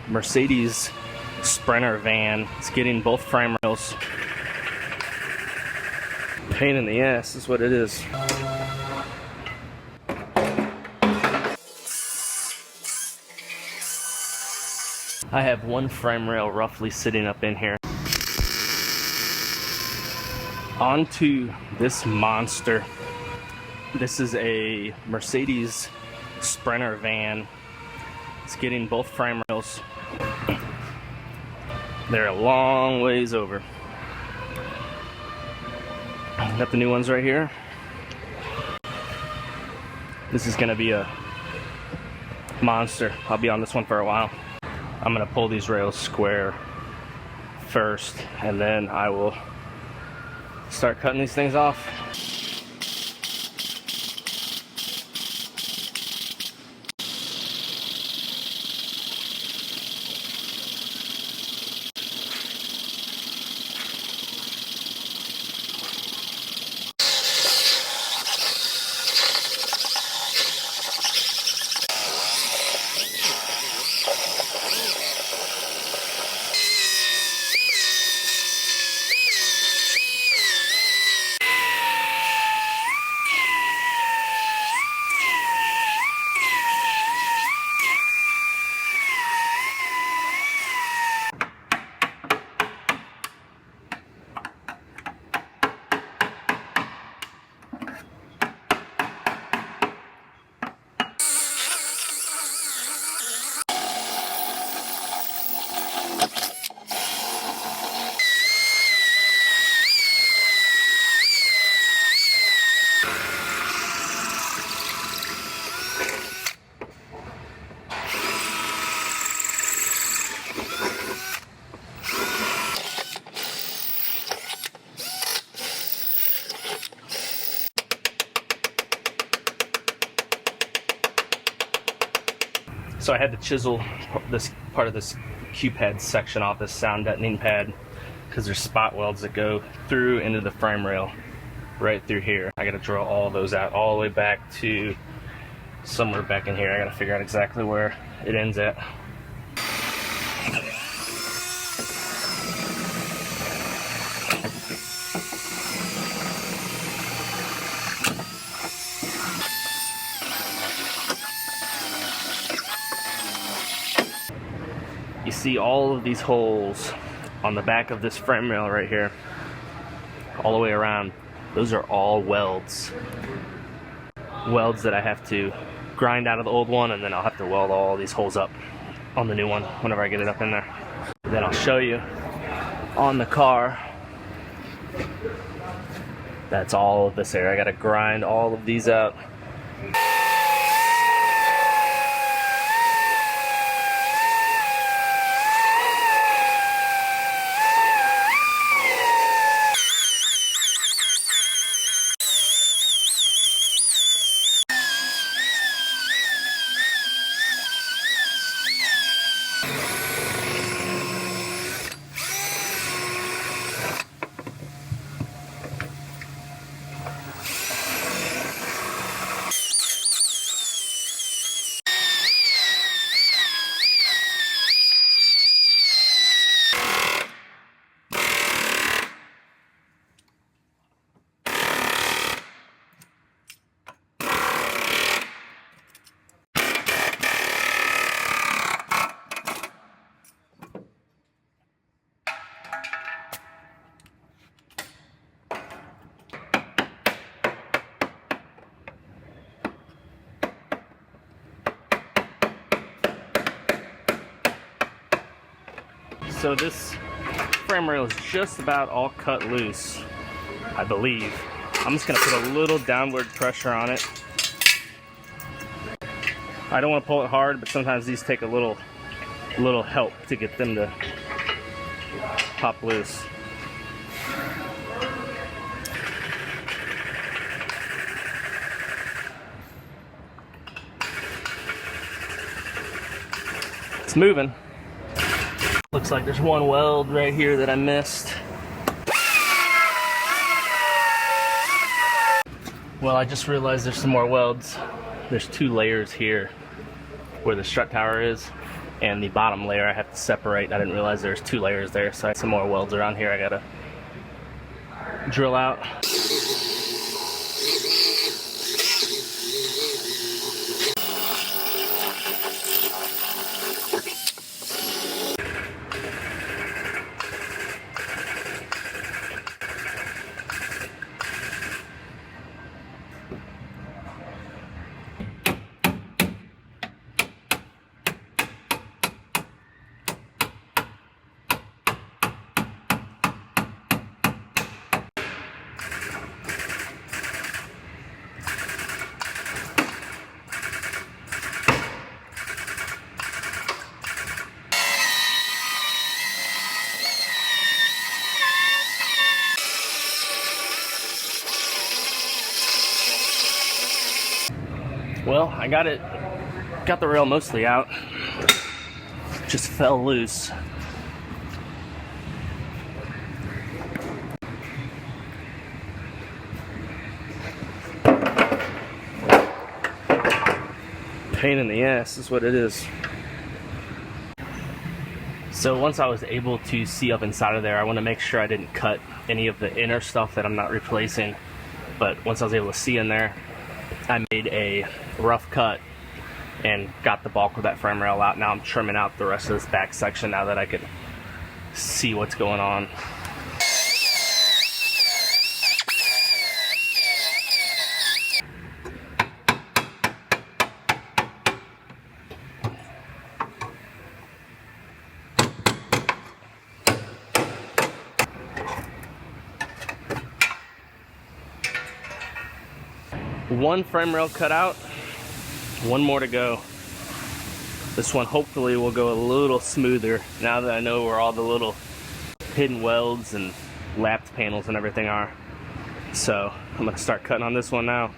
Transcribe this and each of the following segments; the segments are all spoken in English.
Mercedes Sprinter van. It's getting both frame rails. Pain in the ass is what it is. I have one frame rail roughly sitting up in here. Onto this monster. This is a Mercedes Sprinter van. It's getting both frame rails. They're a long ways over. Got the new ones right here. This is gonna be a monster. I'll be on this one for a while. I'm gonna pull these rails square first, and then I will start cutting these things off. So I had to chisel this part of this Q-pad section off, this sound deadening pad, because there's spot welds that go through into the frame rail right through here. I got to drill all those out all the way back to somewhere back in here. I got to figure out exactly where it ends at. You see all of these holes on the back of this frame rail right here, all the way around. Those are all welds. Welds that I have to grind out of the old one, and then I'll have to weld all these holes up on the new one whenever I get it up in there. Then I'll show you on the car. That's all of this area. I gotta grind all of these out. So this frame rail is just about all cut loose, I believe. I'm just gonna put a little downward pressure on it. I don't want to pull it hard, but sometimes these take a little help to get them to pop loose. It's moving. Looks like there's one weld right here that I missed. Well, I just realized there's some more welds. There's two layers here where the strut tower is. and the bottom layer I have to separate. I didn't realize there's 2 layers there, so I have some more welds around here I gotta drill out. Well, I got the rail mostly out. Just fell loose. Pain in the ass is what it is. So once I was able to see up inside of there, I want to make sure I didn't cut any of the inner stuff that I'm not replacing. But once I was able to see in there, I made a rough cut and got the bulk of that frame rail out. Now I'm trimming out the rest of this back section now that I can see what's going on. One frame rail cut out, one more to go. This one hopefully will go a little smoother now that I know where all the little hidden welds and lapped panels and everything are. So I'm gonna start cutting on this one now.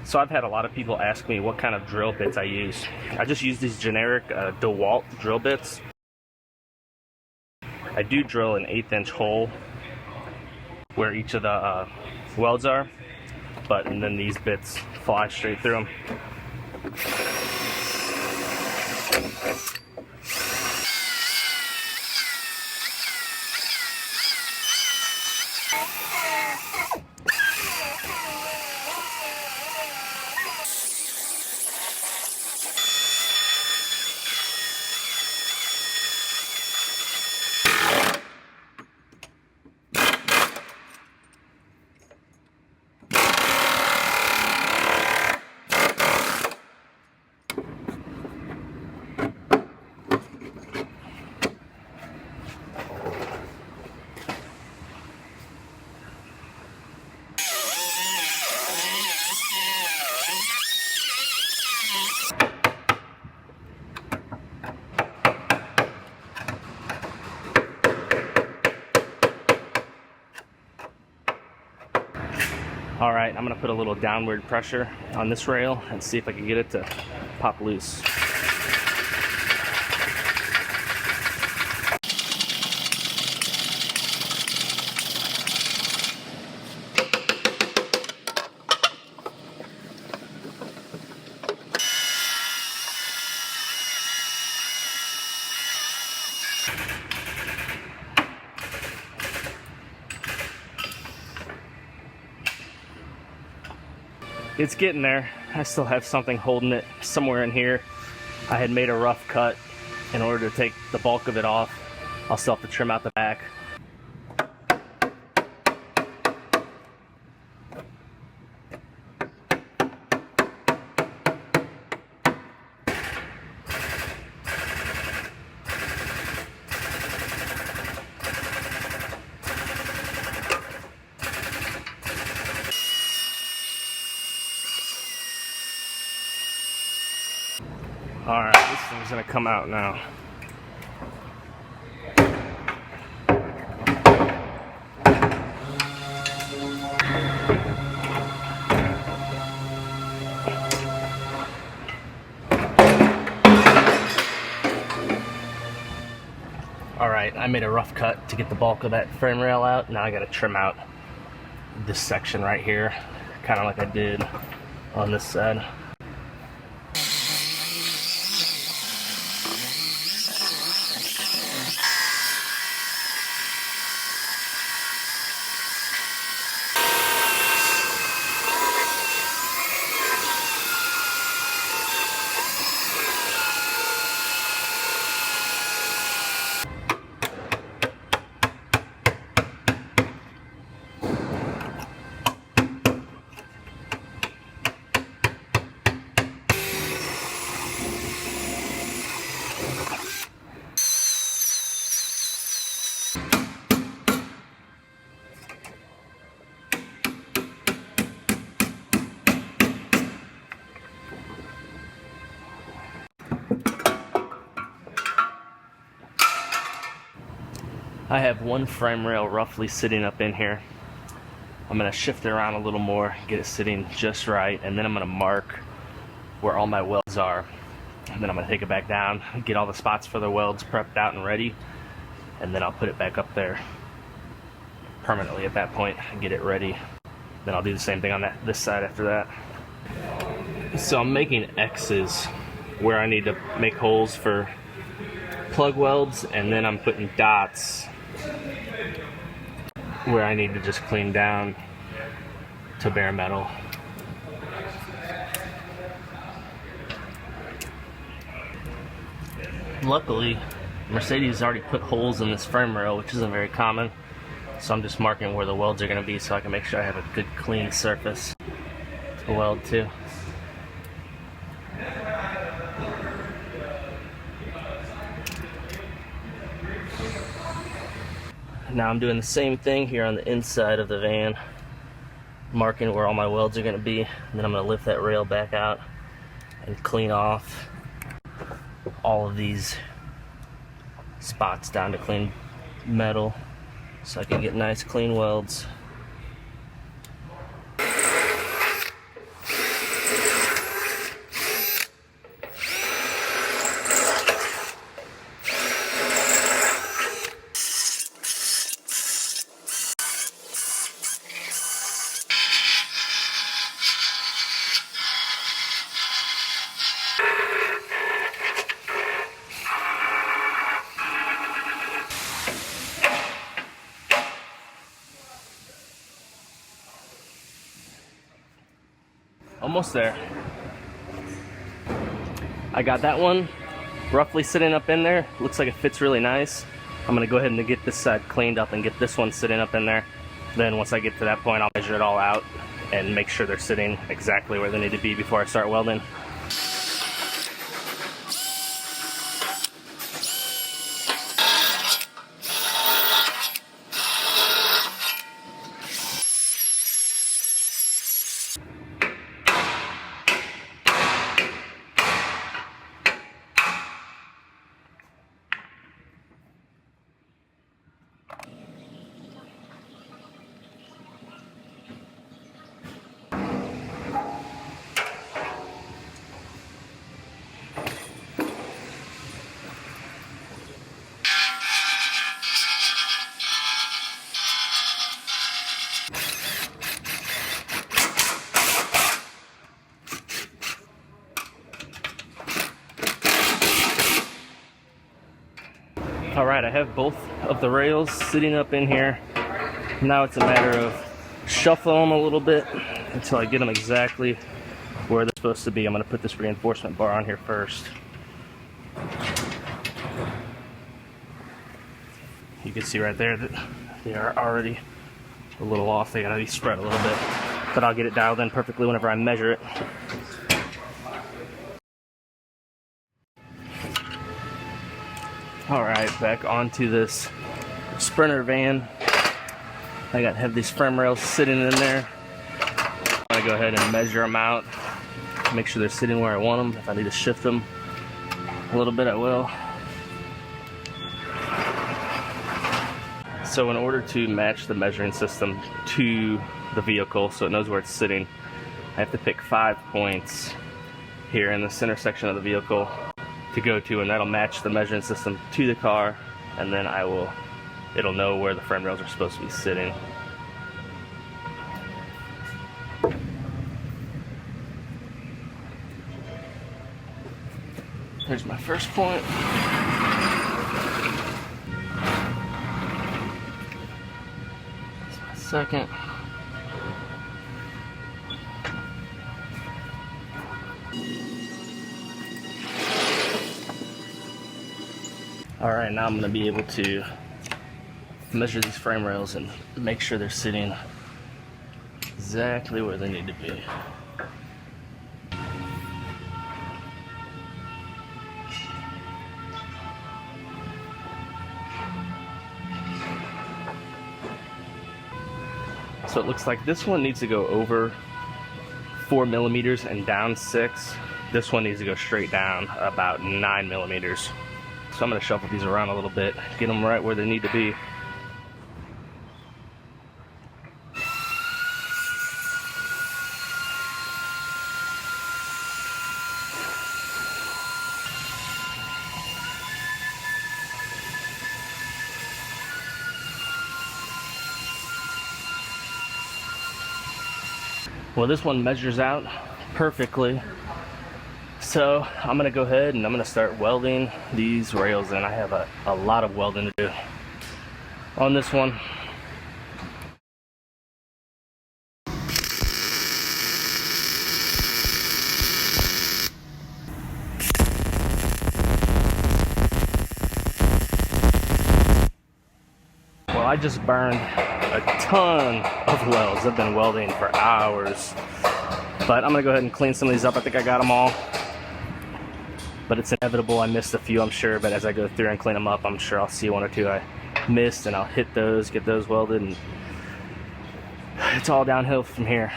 So I've had a lot of people ask me what kind of drill bits I use. I just use these generic DeWalt drill bits. I do drill an 1/8 inch hole where each of the welds are, and then these bits fly straight through them. All right, I'm gonna put a little downward pressure on this rail and see if I can get it to pop loose. It's getting there. I still have something holding it somewhere in here. I had made a rough cut in order to take the bulk of it off. I'll still have to trim out the back. Alright, this thing's gonna come out now. Alright, I made a rough cut to get the bulk of that frame rail out. Now I gotta trim out this section right here, kind of like I did on this side. I have one frame rail roughly sitting up in here. I'm going to shift it around a little more, get it sitting just right, and then I'm going to mark where all my welds are. And then I'm going to take it back down, get all the spots for the welds prepped out and ready, and then I'll put it back up there permanently at that point and get it ready. Then I'll do the same thing on this side after that. So I'm making X's where I need to make holes for plug welds, and then I'm putting dots where I need to just clean down to bare metal. Luckily, Mercedes already put holes in this frame rail, which isn't very common, so I'm just marking where the welds are going to be so I can make sure I have a good clean surface to weld to. Now I'm doing the same thing here on the inside of the van, marking where all my welds are going to be, and then I'm going to lift that rail back out and clean off all of these spots down to clean metal so I can get nice clean welds. Almost there. I got that one roughly sitting up in there. Looks like it fits really nice. I'm gonna go ahead and get this side cleaned up and get this one sitting up in there. Then once I get to that point, I'll measure it all out and make sure they're sitting exactly where they need to be before I start welding. Alright, I have both of the rails sitting up in here. Now it's a matter of shuffling them a little bit until I get them exactly where they're supposed to be. I'm going to put this reinforcement bar on here first. You can see right there that they are already a little off. They got to be spread a little bit, but I'll get it dialed in perfectly whenever I measure it. Alright, back onto this Sprinter van. I have these frame rails sitting in there. I'm going to go ahead and measure them out, make sure they're sitting where I want them. If I need to shift them, a little bit I will. So in order to match the measuring system to the vehicle so it knows where it's sitting, I have to pick 5 points here in the center section of the vehicle to go to, and that'll match the measuring system to the car, and then it'll know where the frame rails are supposed to be sitting. Here's my first point. Here's my second. All right, now I'm going to be able to measure these frame rails and make sure they're sitting exactly where they need to be. So it looks like this one needs to go over 4 millimeters and down 6. This one needs to go straight down about 9 millimeters. So I'm going to shuffle these around a little bit, get them right where they need to be. Well, this one measures out perfectly. So I'm gonna go ahead and I'm gonna start welding these rails in. I have a lot of welding to do on this one. Well, I just burned a ton of welds. I've been welding for hours. But I'm gonna go ahead and clean some of these up. I think I got them all. But it's inevitable I missed a few, I'm sure. But as I go through and clean them up, I'm sure I'll see 1 or 2 I missed, and I'll hit those, get those welded, and it's all downhill from here.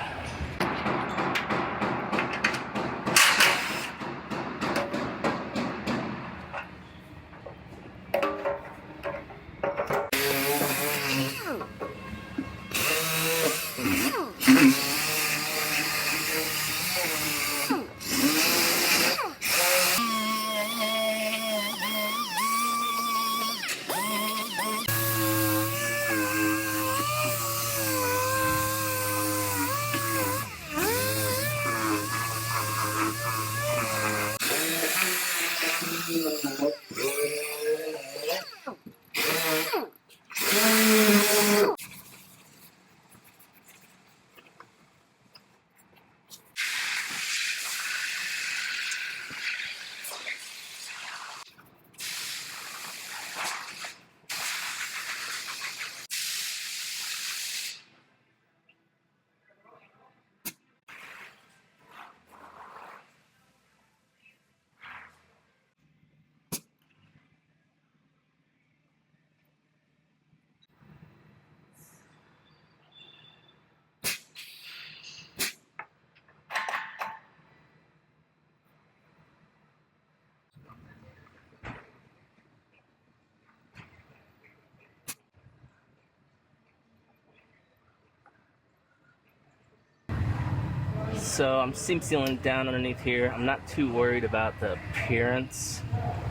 So I'm seam sealing down underneath here. I'm not too worried about the appearance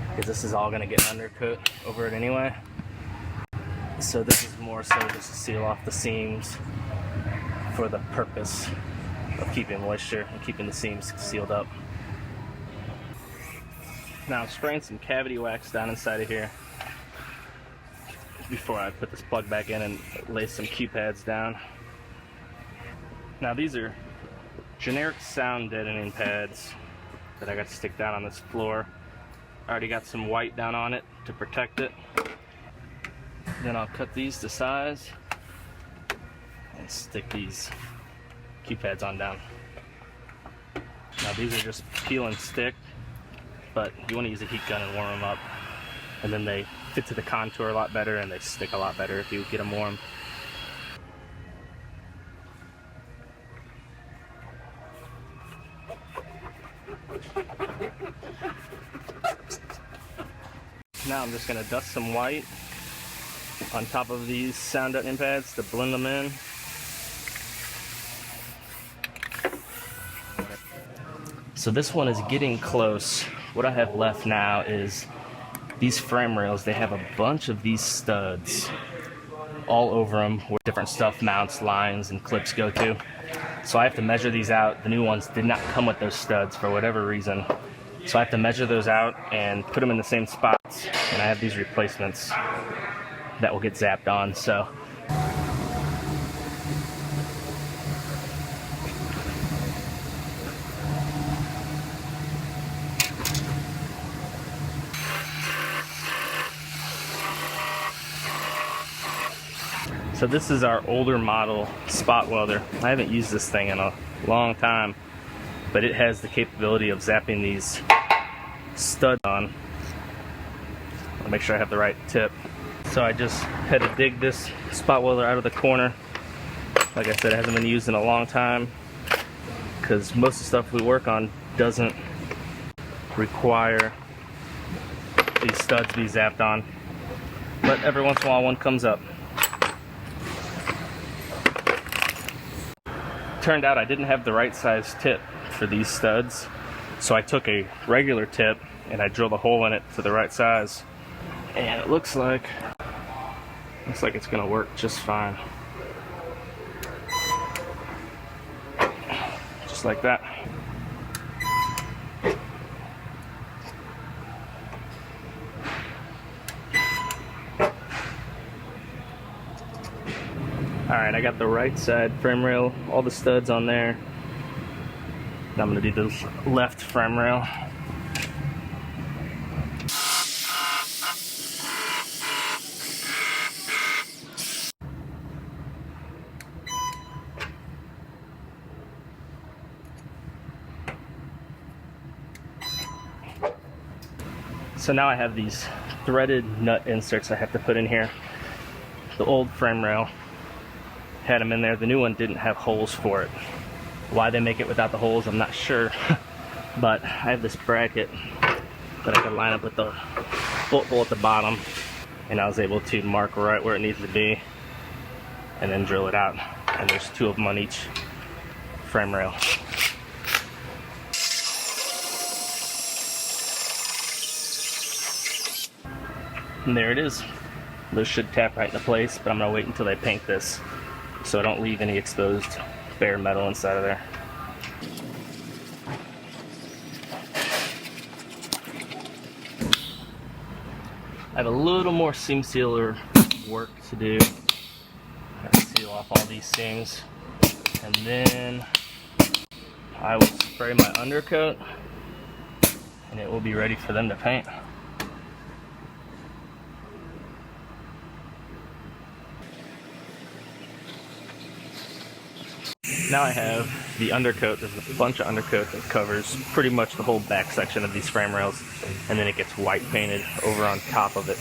because this is all going to get undercoat over it anyway. So this is more so just to seal off the seams for the purpose of keeping moisture and keeping the seams sealed up. Now I'm spraying some cavity wax down inside of here before I put this plug back in and lay some Q pads down. Now these are generic sound deadening pads that I got to stick down on this floor. I already got some white down on it to protect it. Then I'll cut these to size and stick these Q pads on down. Now these are just peel and stick, but you want to use a heat gun and warm them up, and then they fit to the contour a lot better and they stick a lot better if you get them warm. Now I'm just going to dust some white on top of these sound deadening pads to blend them in. So this one is getting close. What I have left now is these frame rails. They have a bunch of these studs all over them where different stuff, mounts, lines, and clips go to. So I have to measure these out. The new ones did not come with those studs for whatever reason. So I have to measure those out and put them in the same spots. And I have these replacements that will get zapped on. So this is our older model spot welder. I haven't used this thing in a long time, but it has the capability of zapping these studs on. I'll make sure I have the right tip. So I just had to dig this spot welder out of the corner. Like I said, it hasn't been used in a long time because most of the stuff we work on doesn't require these studs to be zapped on. But every once in a while one comes up. Turned out I didn't have the right size tip for these studs, so I took a regular tip and I drilled a hole in it for the right size, and it looks like it's gonna work just fine, just like that. Alright, I got the right side frame rail, all the studs on there. Now I'm going to do the left frame rail. So now I have these threaded nut inserts I have to put in here. The old frame rail had them in there. The new one didn't have holes for it. Why they make it without the holes, I'm not sure. But I have this bracket that I can line up with the bolt hole at the bottom, and I was able to mark right where it needs to be and then drill it out. And there's two of them on each frame rail. And there it is. Those should tap right into place, but I'm gonna wait until they paint this so I don't leave any exposed bare metal inside of there. I have a little more seam sealer work to do. Gotta seal off all these seams, and then I will spray my undercoat and it will be ready for them to paint. Now I have the undercoat. There's a bunch of undercoat that covers pretty much the whole back section of these frame rails, and then it gets white painted over on top of it.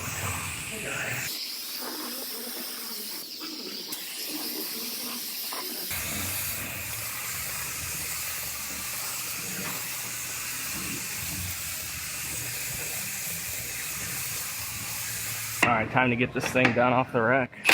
Alright, time to get this thing down off the rack.